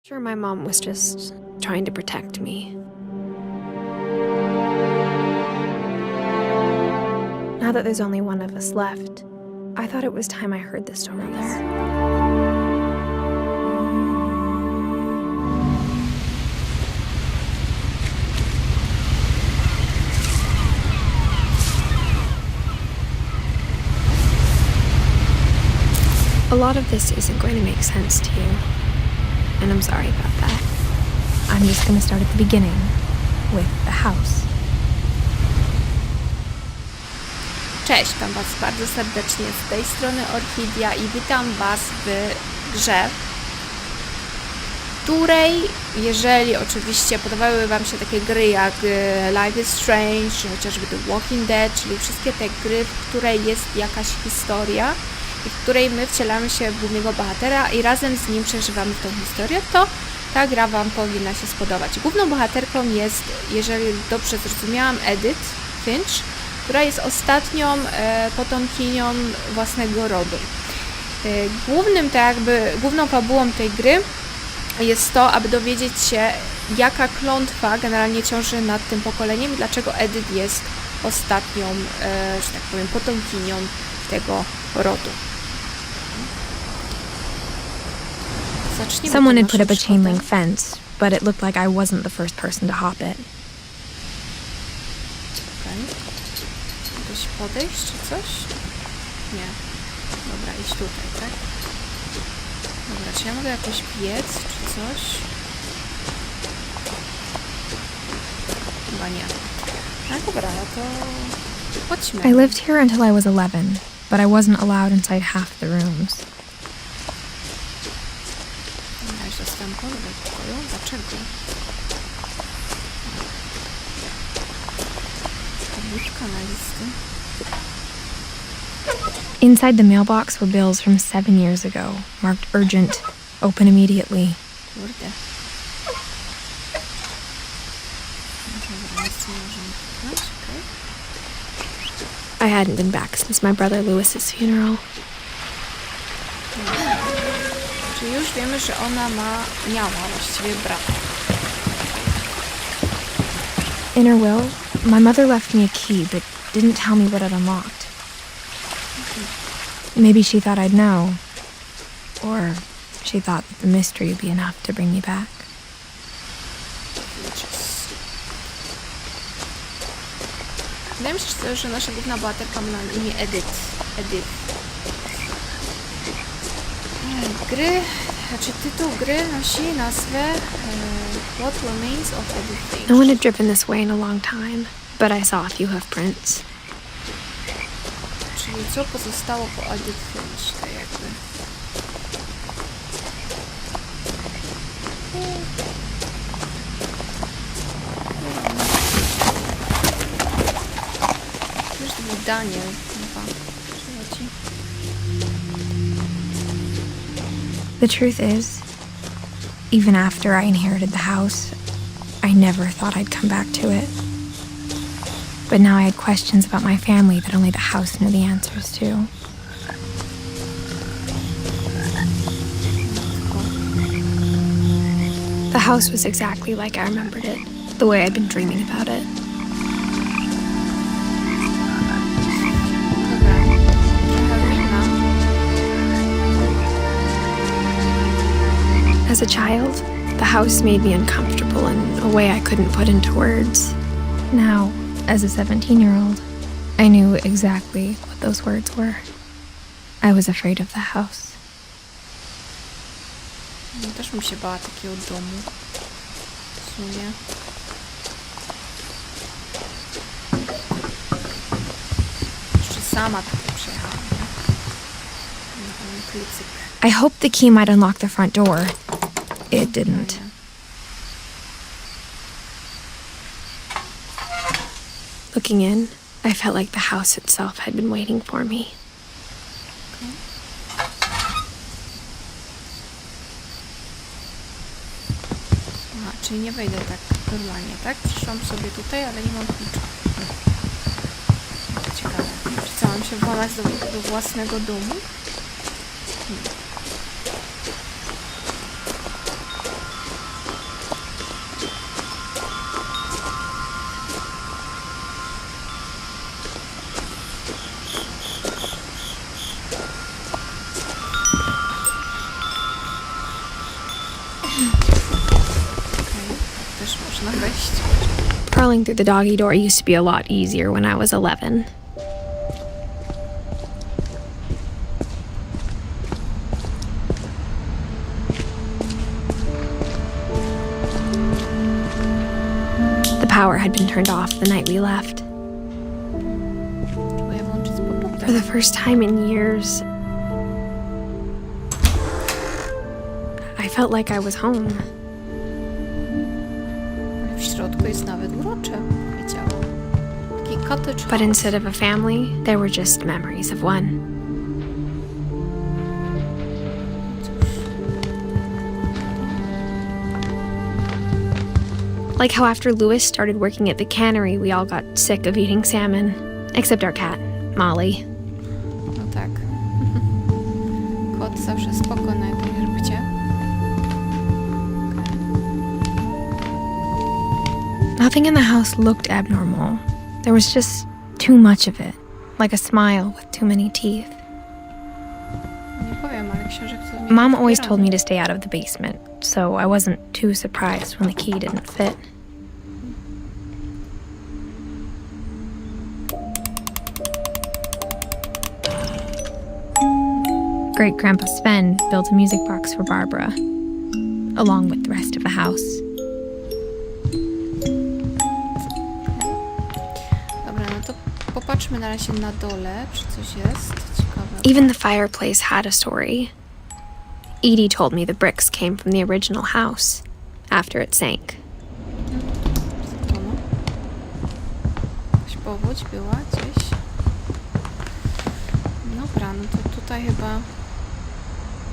Sure, my mom was just trying to protect me. Now that there's only one of us left, I thought it was time I heard the stories. A lot of this isn't going to make sense to you, and I'm sorry about that. I'm just gonna start at the beginning, with the house. Cześć, witam Was bardzo serdecznie z tej strony Orchidia i witam Was w grze, której, jeżeli oczywiście podobały Wam się takie gry jak Life is Strange, czy chociażby The Walking Dead, czyli wszystkie te gry, w której jest jakaś historia i w której my wcielamy się w głównego bohatera i razem z nim przeżywamy tą historię, to ta gra Wam powinna się spodobać. Główną bohaterką jest, jeżeli dobrze zrozumiałam, Edith Finch, która jest ostatnią potomkinią własnego rodu. Główną fabułą tej gry jest to, aby dowiedzieć się, jaka klątwa generalnie ciąży nad tym pokoleniem i dlaczego Edith jest ostatnią, że tak powiem, potomkinią tego rodu. Someone had put up a chain link fence, but it looked like I wasn't the first person to hop it. Jakoś podejść czy coś? Nie. Dobra, idź tutaj, tak? Dobra, czy ja mogę jakoś biec czy coś? Chyba nie. No dobra, no to chodźmy. I lived here until I was 11, but I wasn't allowed inside half the rooms. Ja już dostałam kolor do pokoju. Dlaczego? Budka na listy. Inside the mailbox were bills from 7 years ago, marked urgent, open immediately. Kurde. Dobra, nic nie możemy kliknąć, okej. I hadn't been back since my brother Lewis's funeral. Czyli już wiemy, że ona miała właściwie brata. In her will, my mother left me a key, but didn't tell me what it unlocked. Maybe she thought I'd know. Or she thought that the mystery would be enough to bring me back. Wydaje mi się, że nasza główna bohaterka ma na imię Edith. Tytuł gry nosi nazwę What Remains of Edith Finch. No one had driven this way in a long time, but I saw a few hoof prints. Czyli co pozostało po Edith Finch, tak jakby. Wiesz, to był Daniel, chyba. Przychodzi. The truth is, even after I inherited the house, I never thought I'd come back to it. But now I had questions about my family that only the house knew the answers to. The house was exactly like I remembered it, the way I'd been dreaming about it. Dobra, trochę różna. As a child, the house made me uncomfortable in a way I couldn't put into words. Now, as a 17-year-old, I knew exactly what those words were. I was afraid of the house. No, też bym się bała takiego domu. W sumie. Jeszcze sama tutaj przejechałam, nie? Klicyk. I hoped the key might unlock the front door. It didn't. Looking in, I felt like the house itself had been waiting for me. Aha, czyli nie wejdę tak normalnie, tak? Przyszłam sobie tutaj, ale nie mam klucza. Ciekawe. Czy co, mam się włamać do własnego domu? Też można wejść. Crawling through the doggy door used to be a lot easier when I was 11. The power had been turned off the night we left. Próbuję włączyć z powrotem. For the first time in years, I felt like I was home. W środku jest nawet urocze, powiedziałam. Taki cottage But house. instead of a family, there were just memories of one. Like how after Louis started working at the cannery, we all got sick of eating salmon. Except our cat, Molly. No tak. Kot zawsze spoko na jakimś rybcie. Nothing in the house looked abnormal. There was just too much of it, like a smile with too many teeth. Nie powiem, ale książek to nie Mom jest always told me zbierane. to stay out of the basement, so I wasn't too surprised when the key didn't fit. Great Grandpa Sven built a music box for Barbara, along with the rest of the house. Dobra, no to popatrzmy na razie na dole, czy coś jest ciekawego. Even the fireplace had a story. Edie told me the bricks came from the original house after it sank. Co to, no? Jakaś powódź była gdzieś. Dobra, no to tutaj chyba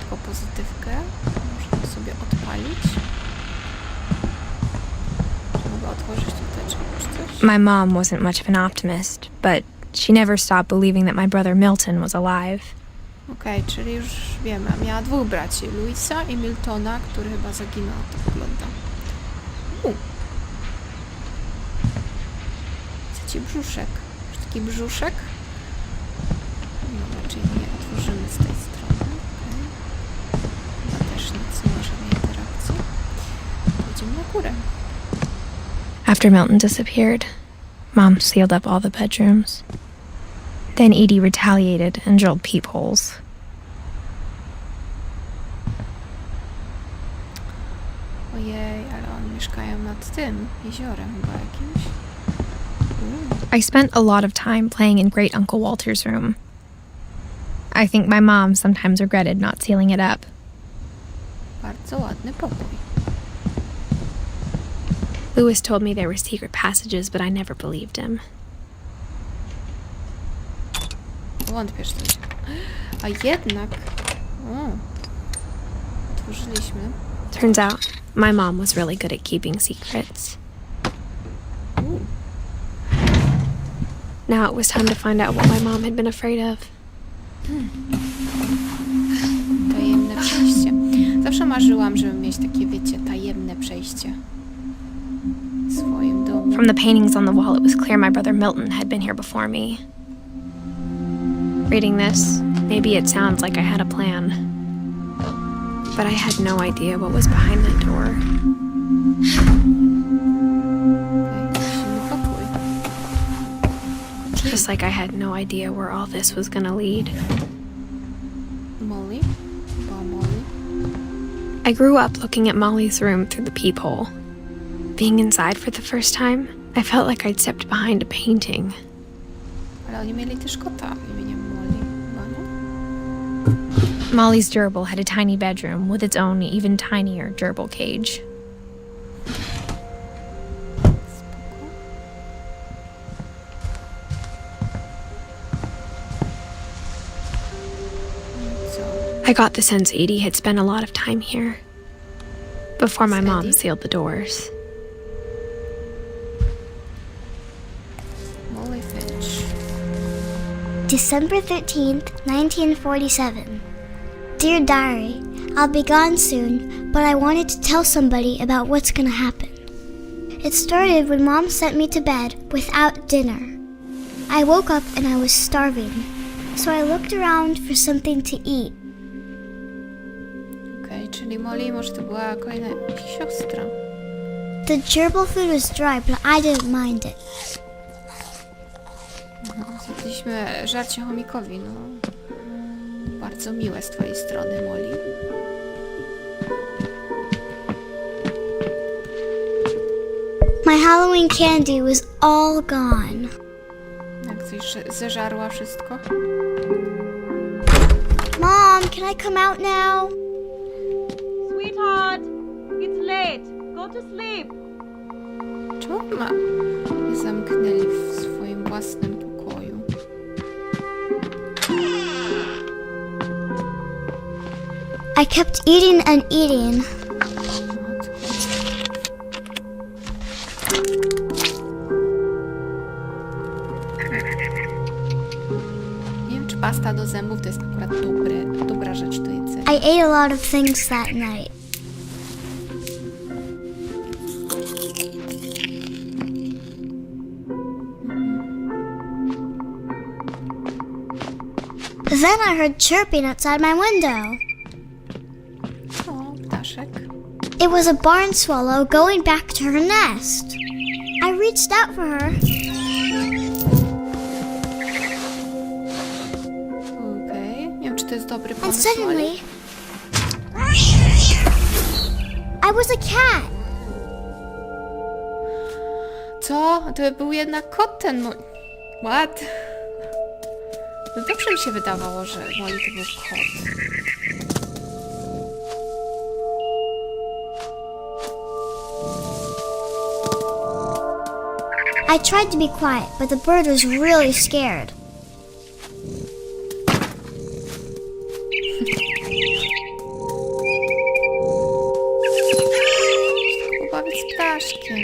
tylko pozytywkę. Możemy sobie odpalić. Czy mogę otworzyć tutaj czy coś? My mom wasn't much of an optimist, but she never stopped believing that my brother Milton was alive. Okej, czyli już wiemy. Miała dwóch braci. Louisa i Miltona, który chyba zaginął. Tak wygląda. Chcę ci brzuszek. Już taki brzuszek? No, raczej nie otworzymy z tej strony. Okay. Chyba też nic, nie ma żadnej interakcji. Idziemy na górę. After Milton disappeared, Mom sealed up all the bedrooms. Then Edie retaliated and drilled peepholes. Ojej, ale oni mieszkają nad tym jeziorem chyba jakimś. I spent a lot of time playing in Great Uncle Walter's room. I think my mom sometimes regretted not sealing it up. Bardzo ładny pokój. Louis told me there were secret passages, but I never believed him. Wątpię, że to jest. A jednak... O, otworzyliśmy. Turns out, my mom was really good at keeping secrets. Now it was time to find out what my mom had been afraid of. Tajemne przejście. Zawsze marzyłam, żeby mieć takie, wiecie, tajemne przejście w swoim domu. From the paintings on the wall, it was clear my brother Milton had been here before me. Reading this, maybe it sounds like I had a plan. But I had no idea what was behind that door. Okej, zimny pokój. Just like I had no idea where all this was gonna lead. Molly? Chyba Molly. I grew up looking at Molly's room through the peephole. Being inside for the first time, I felt like I'd stepped behind a painting. Ale oni mieli też kota imieniem Molly. Chyba, no? Molly's gerbil had a tiny bedroom with its own, even tinier gerbil cage. Co? I got the sense Edie had spent a lot of time here. Before my mom Eddie? sealed the doors. Molly Finch. December 13th, 1947. Dear Diary, I'll be gone soon, but I wanted to tell somebody about what's gonna happen. It started when Mom sent me to bed without dinner. I woke up and I was starving, so I looked around for something to eat. Okej, czyli Czyli Molly może to była kolejna siostra. The gerbil food was dry, but I didn't mind it. No, zjedliśmy żarcie chomikowi, no. Bardzo miłe z twojej strony, Molly. My Halloween candy was all gone. Jak coś zeżarła wszystko? Mom, can I come out now? Sweetheart, it's late. Go to sleep. Czemu je zamknęli w swoim własnym pokoju? I kept eating and eating. Nie wiem, czy pasta do zębów to jest akurat dobra rzecz do jedzenia. I ate a lot of things that night. Then I heard chirping outside my window. O, ptaszek. It was a barn swallow going back to her nest. I reached out for her. Okej. Nie wiem, czy to jest dobry And pomysł, suddenly, Molly. I was a cat. Co? To był jednak kot ten What? No dobrze mi się wydawało, że Molly to był kot. I tried to be quiet, but the bird was really scared. Pobawić z ptaszkiem.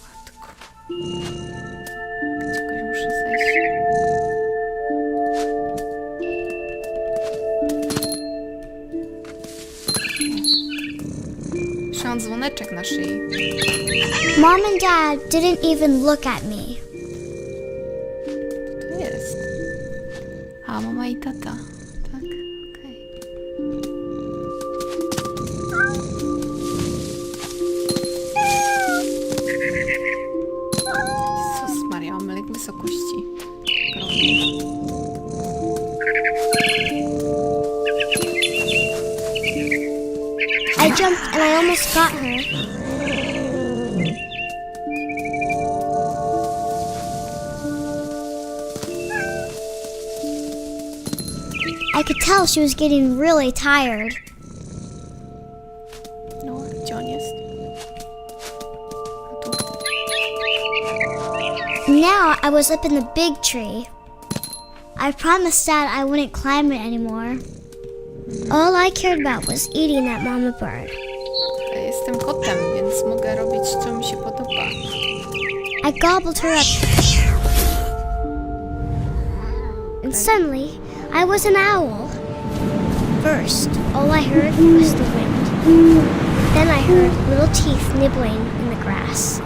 Matko. Gdzieś muszę zejść. Mam dzwoneczek na szyi. Mom and Dad didn't even look at me. To jest. A, mama i tata. Tak, okej. Jezus Maria, mam lek wysokości. I jumped and I almost got her. I could tell she was getting really tired. No, gdzie on jest? A tu. Now I was up in the big tree. I promised Dad I wouldn't climb it anymore. All I cared about was eating that mama bird. Ja jestem kotem, więc mogę robić, co mi się podoba. I gobbled her up. And suddenly, I was an owl. First, all I heard was the wind. Then I heard little teeth nibbling in the grass.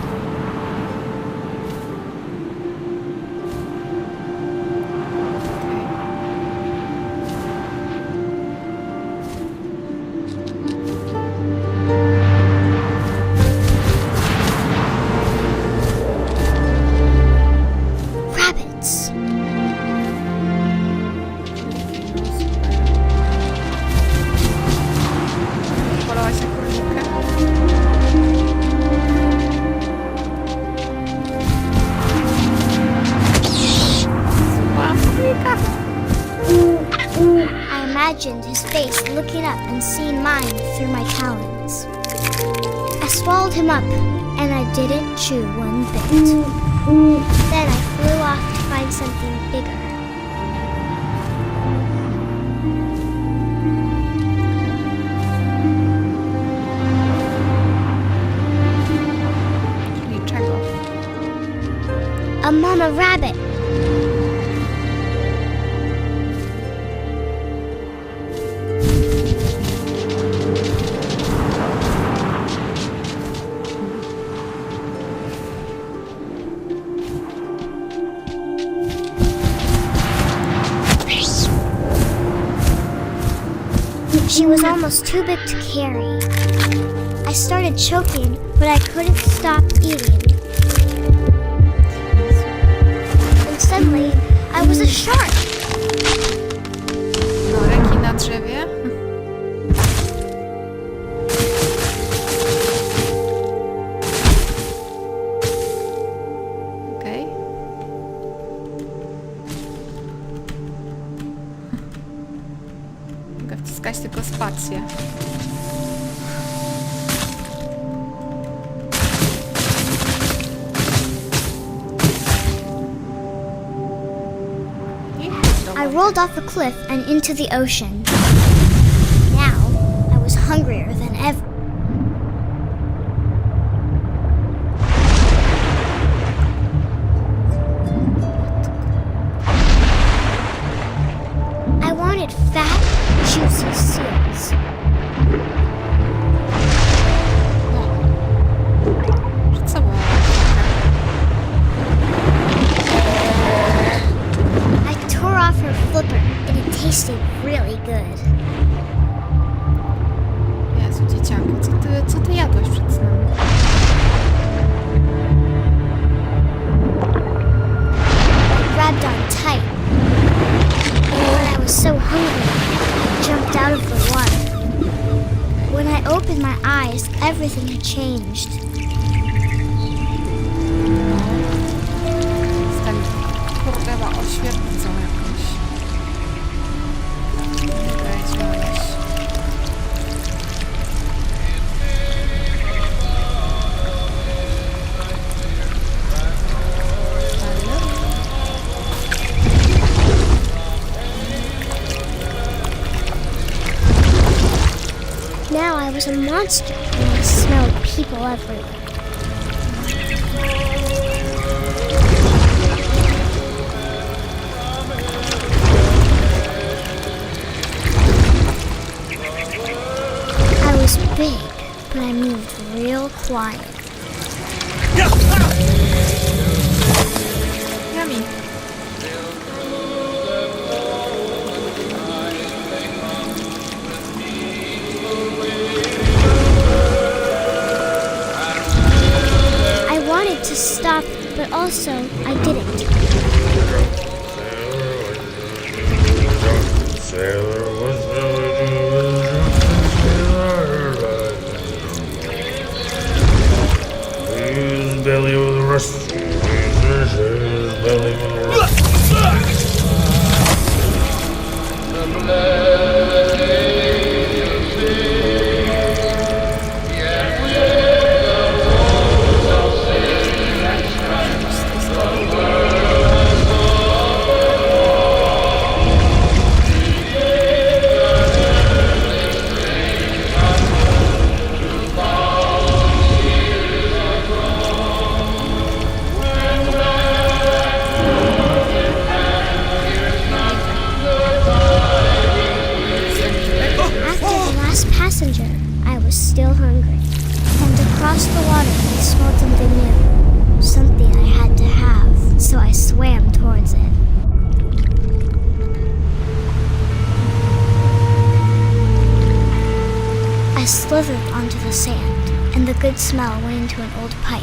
Rabbits. Polałaś na królika? I imagined his face looking up and seeing mine through my talons. I swallowed him up, and I didn't chew one bit. Then I flew off to find something bigger. Czyli czego? A mama rabbit. She was almost too big to carry. I started choking, but I couldn't stop eating. And suddenly, I was a shark. Reki na drzewie. Okej. Mogę wciskać tylko spację. I rolled off a cliff and into the ocean. Now, I was hungrier than ever. I wanted fat, juicy seals. Co było? I tore off her flipper, and it tasted really good. Jezu, dzieciaku, co ty jadłeś przed snem? I grabbed on tight. When I was so hungry, I jumped out of the water. When I opened my eyes, everything had changed. Jestem kurwa oświetlicą jakąś. Wiedziałeś. Now I was a monster, and I smelled people everywhere. I was big, but I moved real quiet. Yummy. I wanted to stop, but also I didn't. His belly was rusty. His belly was rusty. Passenger, I was still hungry. And across the water, I smelled something new. Something I had to have, so I swam towards it. I slithered onto the sand, and the good smell went into an old pipe.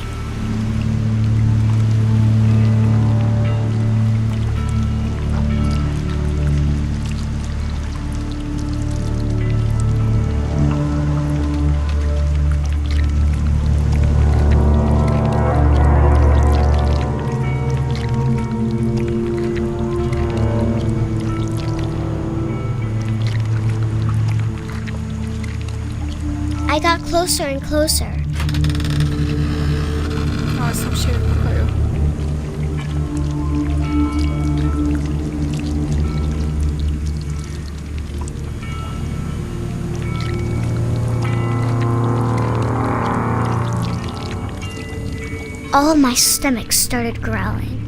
I got closer and closer. O, jestem w siebie w pokoju. All my stomach started growling.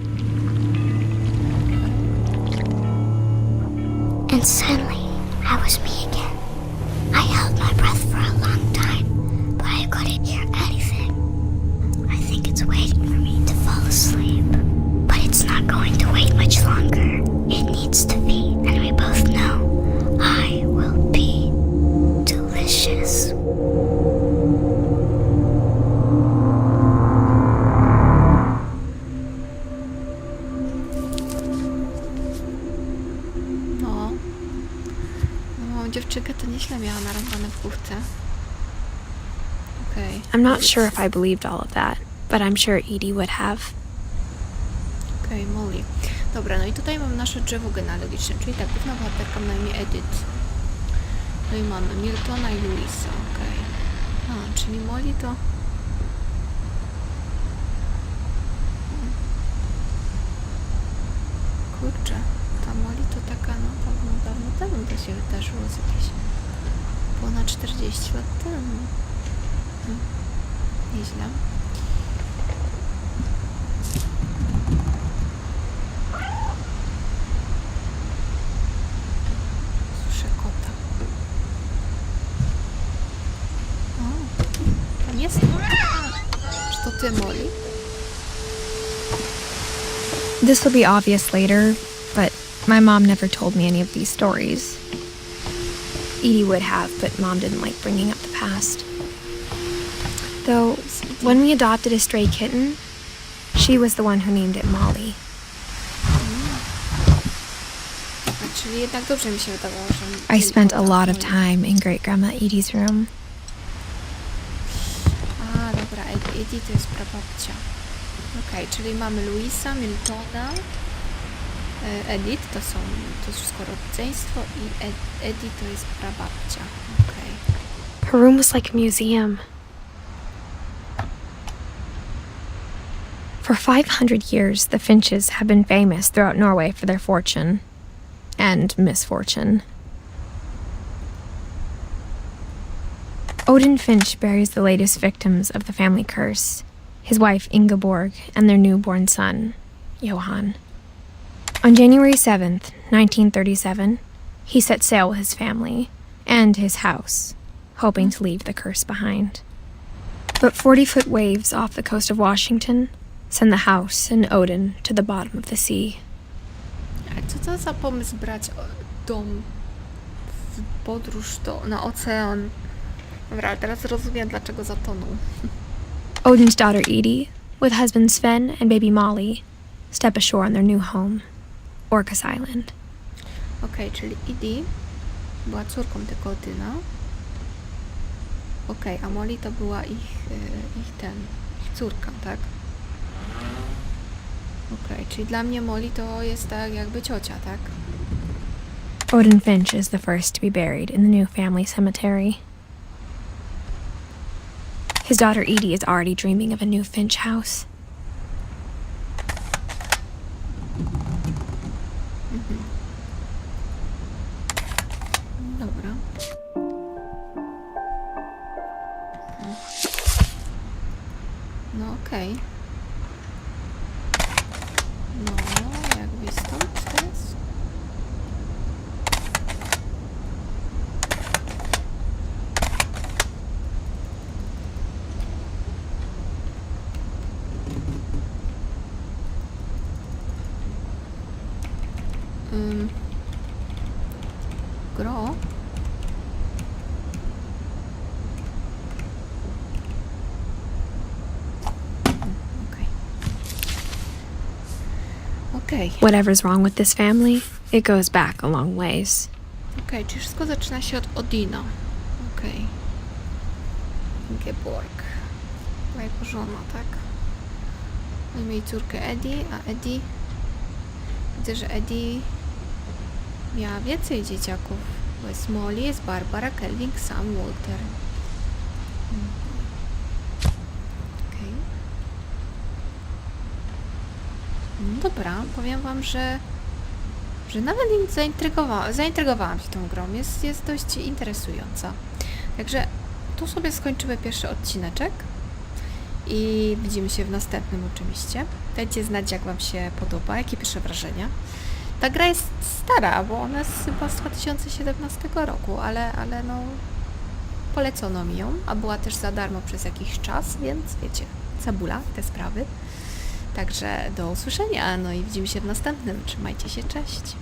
And suddenly, I was me again. I held my breath for a long time, but I couldn't hear anything. I think it's waiting for me to fall asleep. But it's not going to wait much longer. It needs to be, and we both know I will be dziewczynkę to nieźle miała narąbane w główce. Okej. I'm not sure if I believed all of that, but I'm sure Edie would have. Okej, Molly. Dobra, no i tutaj mam nasze drzewo genealogiczne, czyli tak, główna bohaterka na imię Edith. No i mamy Miltona i Louisa, okej. A, czyli Molly to... Kurczę, ta Molly to taka, no dawno temu to się wydarzyło, z jakieś ponad 40 lat temu. Nieźle. Słyszę kota. O, tam jest. Czy to ty, Molly? This will be obvious later, but my mom never told me any of these stories. Edie would have, but Mom didn't like bringing up the past. Though, when we adopted a stray kitten, she was the one who named it Molly. A, czyli jednak dobrze mi się wydawało, że... I spent a lot of time in Great Grandma Edie's room. A, dobra, Edie to jest prababcia. Okej, czyli mamy Louisa, Miltona, Edith, to jest wszystko rodzeństwo i Edie to jest prababcia. Okej. Her room was like a museum. For 500 years, the Finches have been famous throughout Norway for their fortune and misfortune. Odin Finch buries the latest victims of the family curse, his wife Ingeborg and their newborn son, Johan. On January 7th, 1937, he set sail with his family and his house, hoping to leave the curse behind. But 40-foot waves off the coast of Washington send the house and Odin to the bottom of the sea. A co to za pomysł brać dom w podróż na ocean? Dobra, ale teraz rozumiem, dlaczego zatonął. Odin's daughter Edie, with husband Sven and baby Molly, step ashore on their new home, Orcas Island. Okej, czyli Edie była córką tego Odyna. Okej, a Molly to była ich córka, tak? Okej, czyli dla mnie Molly to jest tak jakby ciocia, tak? Odin Finch is the first to be buried in the new family cemetery. His daughter Edie is already dreaming of a new Finch house. Dobra. No okej. No, jakby stąd teraz? Gro? Okej. Whatever's wrong with this family, it goes back a long ways. Okej, czyli wszystko zaczyna się od Odina. Okej. Ingeborg. Była jego żona, tak? Oni mieli córkę Edie, a Edie... Widzę, że Edie miała więcej dzieciaków. Bo jest Molly, jest Barbara, Kelvin, Sam, Walter. Okej. No dobra, powiem wam, że nawet zaintrygowałam się tą grą. Jest dość interesująca. Także tu sobie skończymy pierwszy odcineczek i widzimy się w następnym oczywiście. Dajcie znać, jak wam się podoba, jakie pierwsze wrażenia. Ta gra jest stara, bo ona jest chyba z 2017 roku, ale no polecono mi ją, a była też za darmo przez jakiś czas, więc wiecie, cebula, te sprawy. Także do usłyszenia, no i widzimy się w następnym. Trzymajcie się, cześć!